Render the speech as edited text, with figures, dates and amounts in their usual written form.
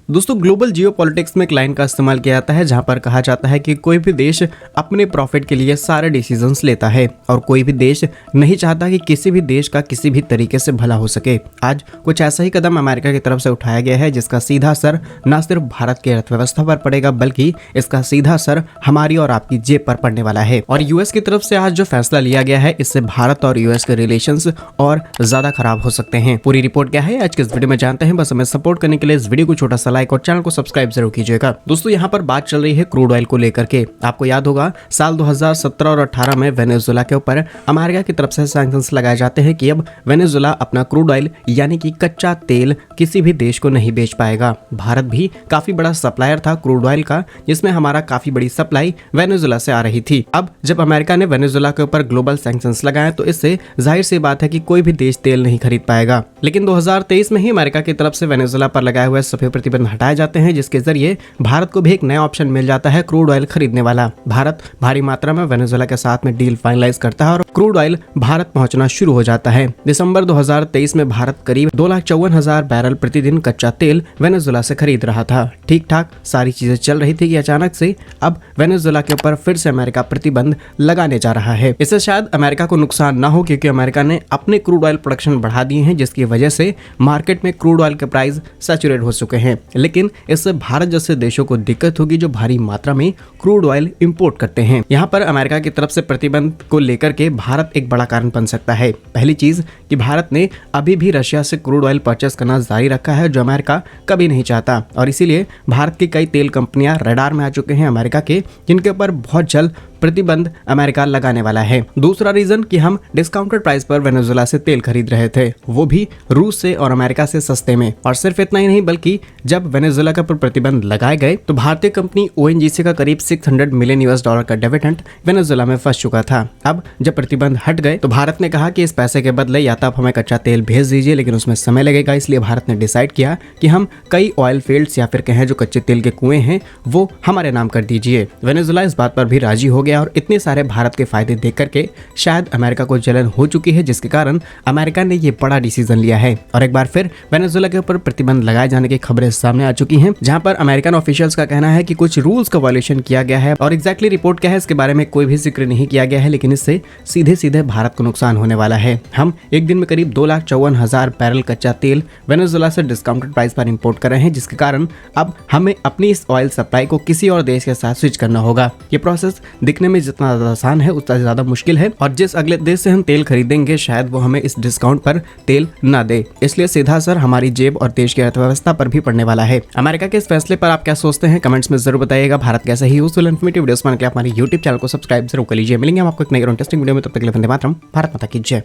दोस्तों global geopolitics में एक लाइन का इस्तेमाल किया जाता है जहां पर कहा जाता है कि कोई भी देश अपने प्रॉफिट के लिए सारे डिसीजंस लेता है और कोई भी देश नहीं चाहता कि किसी भी देश का किसी भी तरीके से भला हो सके। आज कुछ ऐसा ही कदम अमेरिका की तरफ से उठाया गया है जिसका सीधा असर न सिर्फ भारत की अर्थव्यवस्था पर पड़ेगा बल्कि इसका सीधा असर हमारी और आपकी जेब पर पड़ने वाला है। और यूएस की तरफ से आज जो फैसला लिया गया है इससे भारत और यूएस के रिलेशंस और ज्यादा खराब हो सकते हैं। पूरी रिपोर्ट क्या है आज के इस वीडियो में जानते हैं। बस हमें सपोर्ट करने के लिए इस वीडियो को छोटा सा लाइक और चैनल को सब्सक्राइब जरूर कीजिएगा। दोस्तों यहाँ पर बात चल रही है क्रूड ऑयल को लेकर के। आपको याद होगा साल 2017 और 18 में वेनेजुएला के ऊपर अमेरिका की तरफ से सैंक्शंस लगाए जाते हैं कि अब वेनेजुएला अपना क्रूड ऑयल यानी कि कच्चा तेल किसी भी देश को नहीं बेच पाएगा। भारत भी काफी बड़ा सप्लायर था क्रूड ऑयल का, जिसमें हमारा काफी बड़ी सप्लाई वेनेजुएला से आ रही थी। अब जब अमेरिका ने वेनेजुएला के ऊपर ग्लोबल सैंक्शंस लगाए तो इससे जाहिर सी बात है कि कोई भी देश तेल नहीं खरीद पाएगा। लेकिन 2023 में ही अमेरिका की तरफ से वेनेजुएला पर लगाए हुए सभी प्रतिबंध हटाए जाते हैं जिसके जरिए भारत को भी एक नया ऑप्शन मिल जाता है क्रूड ऑयल खरीदने वाला। भारत भारी मात्रा में वेनेजुएला के साथ में डील फाइनलाइज करता है और क्रूड ऑयल भारत पहुंचना शुरू हो जाता है। दिसंबर 2023 में भारत करीब 2,54,000 बैरल प्रतिदिन कच्चा तेल वेनेजुएला से खरीद रहा था। ठीक ठाक सारी चीजें चल रही थी कि अचानक से अब वेनेजुएला के ऊपर फिर से अमेरिका प्रतिबंध लगाने जा रहा है। इससे शायद अमेरिका को नुकसान ना हो क्योंकि अमेरिका ने अपने क्रूड ऑयल प्रोडक्शन बढ़ा दिए हैं जिसकी वजह से मार्केट में क्रूड ऑयल के प्राइस सैचुरेट हो चुके हैं। लेकिन इससे भारत जैसे देशों को दिक्कत होगी जो भारी मात्रा में क्रूड ऑयल इंपोर्ट करते हैं। यहाँ पर अमेरिका की तरफ से प्रतिबंध को लेकर के भारत एक बड़ा कारण बन सकता है। पहली चीज कि भारत ने अभी भी रशिया से क्रूड ऑयल परचेस करना जारी रखा है जो अमेरिका कभी नहीं चाहता और इसीलिए भारत की कई तेल कंपनियां रडार में आ चुके हैं अमेरिका के, जिनके ऊपर बहुत जल्द प्रतिबंध अमेरिका लगाने वाला है। दूसरा रीजन कि हम डिस्काउंटेड प्राइस पर वेनेजुएला से तेल खरीद रहे थे, वो भी रूस से और अमेरिका से सस्ते में। और सिर्फ इतना ही नहीं बल्कि जब वेनेजुएला के ऊपर प्रतिबंध लगाए गए तो भारतीय कंपनी ओएनजीसी का करीब $600 मिलियन का डिविडेंड वेनेजुएला में फंस चुका था। अब जब प्रतिबंध हट गए तो भारत ने कहा कि इस पैसे के बदले या तो आप हमें कच्चा तेल भेज दीजिए लेकिन उसमें समय लगेगा। इसलिए भारत ने डिसाइड किया कि हम कई ऑयल फील्ड्स या फिर कहें जो कच्चे तेल के कुएं हैं वो हमारे नाम कर दीजिए। वेनेजुएला इस बात पर भी राजी हो गया और इतने सारे भारत के फायदे देख करके शायद अमेरिका को जलन हो चुकी है जिसके कारण अमेरिका ने ये बड़ा डिसीजन लिया है और एक बार फिर वेनेजुएला के ऊपर प्रतिबंध लगाए जाने की खबरें सामने आ चुकी हैं जहां पर अमेरिकन ऑफिशियल्स का कहना है कि कुछ रूल्स का वायलेशन किया गया है और एग्जैक्टली रिपोर्ट क्या है इसके बारे में कोई भी जिक्र नहीं किया गया है। लेकिन इससे सीधे सीधे भारत को नुकसान होने वाला है। हम एक दिन में करीब 2,54,000 बैरल कच्चा तेल वेनेजुएला से डिस्काउंटेड प्राइस पर इंपोर्ट कर रहे हैं जिसके कारण अब हमें अपनी इस ऑयल सप्लाई को किसी और देश के साथ स्विच करना होगा। ये प्रोसेस दिखने में जितना ज्यादा आसान है उतना ज्यादा मुश्किल है और जिस अगले देश से हम तेल खरीदेंगे शायद वो हमें इस डिस्काउंट पर तेल ना दे। इसलिए सीधा असर हमारी जेब और देश की अर्थव्यवस्था पर भी पड़ने वाला है। अमेरिका के इस फैसले पर आप क्या सोचते हैं कमेंट्स में जरूर बताइएगा। भारत कैसे ही यूजफुल इन्फॉर्मेटिव वीडियोस पाने के लिए आप हमारे YouTube चैनल को सब्सक्राइब जरूर कर लीजिए। मिलेंगे हम आपको एक नई और इंटरेस्टिंग वीडियो में, तब तक के लिए वंदे मातरम। भारत माता की जय।